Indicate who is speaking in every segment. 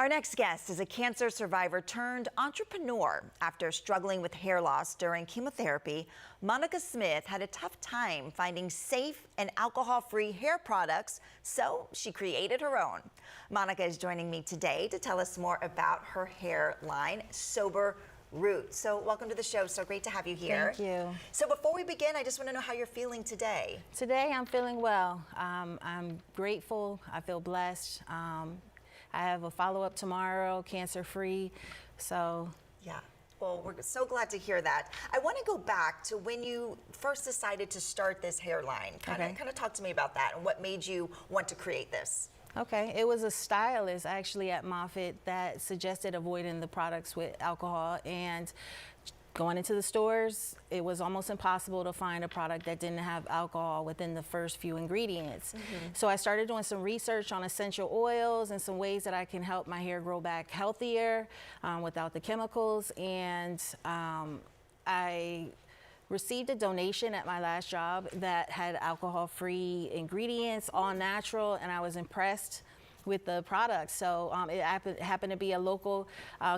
Speaker 1: Our next guest is a cancer survivor turned entrepreneur. After struggling with hair loss during chemotherapy, Monica Smith had a tough time finding safe and alcohol-free hair products, so she created her own. Monica is joining me today to tell us more about her hair line, Sober Roots. So welcome to the show. So great to have you here.
Speaker 2: Thank you.
Speaker 1: So before we begin, I just want to know how you're feeling today.
Speaker 2: Today I'm feeling well. I'm grateful. I feel blessed. I have a follow-up tomorrow, cancer-free. So
Speaker 1: yeah. Well, we're so glad to hear that. I want to go back to when you first decided to start this hairline. Kind of talk to me about that and what made you want to create this.
Speaker 2: Okay, it was a stylist actually at Moffitt that suggested avoiding the products with alcohol, and going into the stores, it was almost impossible to find a product that didn't have alcohol within the first few ingredients. So I started doing some research on essential oils and some ways that I can help my hair grow back healthier without the chemicals, and I received a donation at my last job that had alcohol-free ingredients, all natural, and I was impressed with the product. So it happened to be a local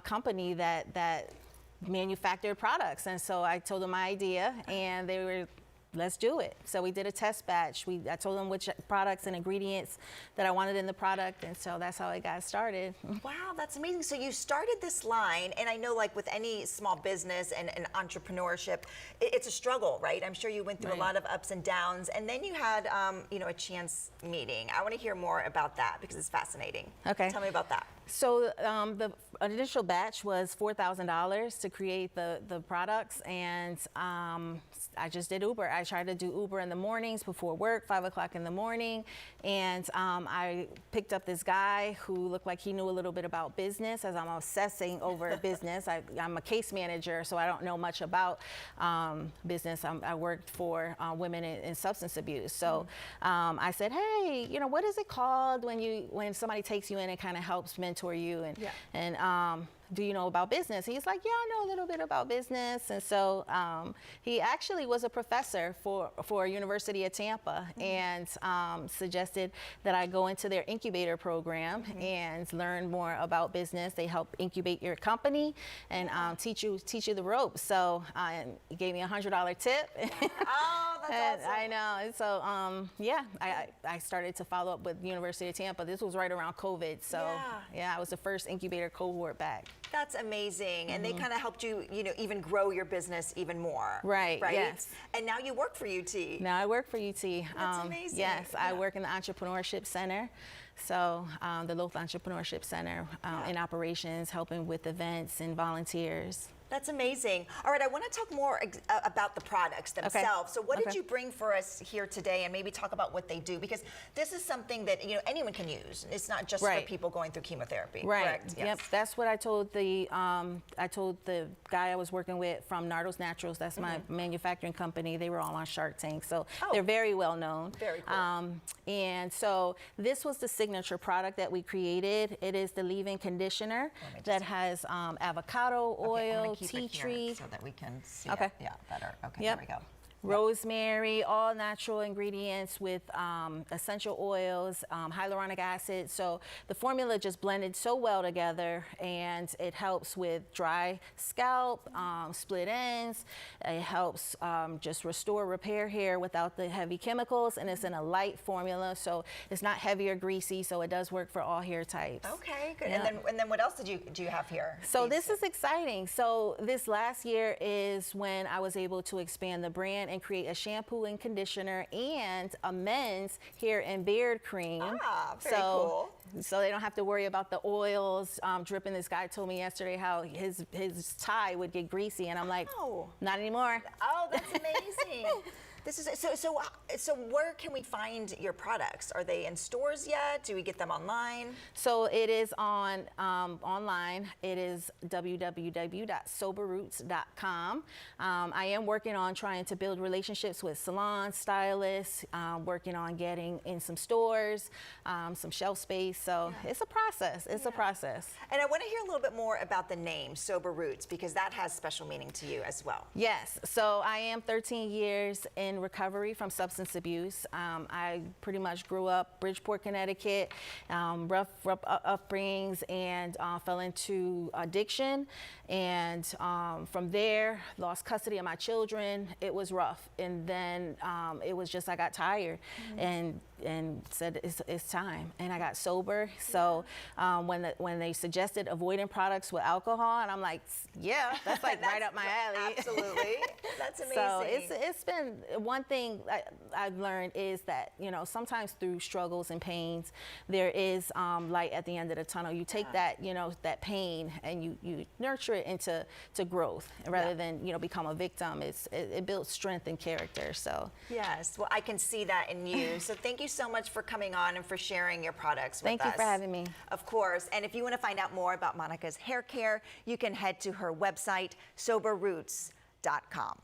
Speaker 2: company that manufactured products, and so I told them my idea, and they were, let's do it. So we did a test batch. I told them which products and ingredients that I wanted in the product, and so that's how it got started.
Speaker 1: Wow, that's amazing. So you started this line, and I know like with any small business and entrepreneurship, it's a struggle, right? I'm sure you went through a lot of ups and downs, and then you had a chance meeting. I want to hear more about that because it's fascinating.
Speaker 2: Okay.
Speaker 1: Tell me about that.
Speaker 2: So the initial batch was $4,000 to create the products, and I just did Uber. I tried to do Uber in the mornings before work, 5 o'clock in the morning, and I picked up this guy who looked like he knew a little bit about business, as I'm obsessing over business. I'm a case manager, so I don't know much about business. I worked for women in substance abuse. So I said, hey, what is it called when somebody takes you in and kind of helps mentor you, and do you know about business? He's like, yeah, I know a little bit about business. And so he actually was a professor for a university at Tampa, and suggested that I go into their incubator program and learn more about business. They help incubate your company and teach you the ropes. So he gave me a $100 tip.
Speaker 1: Oh, that's awesome.
Speaker 2: I know. And so I started to follow up with University of Tampa. This was right around COVID. So yeah, I was the first incubator cohort back.
Speaker 1: That's amazing. And they kind of helped you, even grow your business even more.
Speaker 2: Right, yes.
Speaker 1: And now you work for UT.
Speaker 2: Now I work for UT.
Speaker 1: That's amazing.
Speaker 2: Yes, I work in the Entrepreneurship Center. So the local Entrepreneurship Center in operations, helping with events and volunteers.
Speaker 1: That's amazing. All right, I want to talk more about the products themselves. So what did you bring for us here today, and maybe talk about what they do? Because this is something that anyone can use. It's not just for people going through chemotherapy.
Speaker 2: Right.
Speaker 1: Correct? Yes.
Speaker 2: Yep. That's what I told the guy I was working with from Nardos Naturals. That's my manufacturing company. They were all on Shark Tank, so they're very well known.
Speaker 1: Very cool.
Speaker 2: And so this was the signature product that we created. It is the leave-in conditioner that has avocado oil, tea tree,
Speaker 1: so that we can see
Speaker 2: it.
Speaker 1: Yeah, better. Okay,
Speaker 2: Yep.
Speaker 1: there we go.
Speaker 2: Rosemary, all natural ingredients with essential oils, hyaluronic acid. So the formula just blended so well together, and it helps with dry scalp, split ends. It helps just restore, repair hair without the heavy chemicals, and it's in a light formula, so it's not heavy or greasy, so it does work for all hair types.
Speaker 1: Okay, good. Yeah. And then what else do you have here?
Speaker 2: So this is exciting. So this last year is when I was able to expand the brand and create a shampoo and conditioner and a men's hair and beard cream.
Speaker 1: Ah, very cool.
Speaker 2: So they don't have to worry about the oils dripping. This guy told me yesterday how his tie would get greasy, and I'm like, not anymore.
Speaker 1: Oh, that's amazing. This is so where can we find your products? Are they in stores yet? Do we get them online?
Speaker 2: So it is on online. It is www.soberroots.com. I am working on trying to build relationships with salons, stylists, working on getting in some stores, some shelf space. So it's a process. It's a process.
Speaker 1: And I want to hear a little bit more about the name Sober Roots, because that has special meaning to you as well.
Speaker 2: Yes. So I am 13 years in in recovery from substance abuse. I pretty much grew up Bridgeport, Connecticut, rough upbringings, and fell into addiction. And from there, lost custody of my children. It was rough. And then it was just, I got tired and said, it's time. And I got sober. So when they suggested avoiding products with alcohol, and I'm like, yeah, that's like right up my alley.
Speaker 1: Absolutely. That's amazing.
Speaker 2: So it's been one thing I've learned is that, you know, sometimes through struggles and pains, there is light at the end of the tunnel. You take that, you know, that pain and you nurture it into growth rather than, you know, become a victim. It builds strength and character. So
Speaker 1: yes, well, I can see that in you. So thank you so much for coming on and for sharing your products with us.
Speaker 2: Thank you for having me.
Speaker 1: Of course. And if you want to find out more about Monica's hair care, you can head to her website, soberroots.com.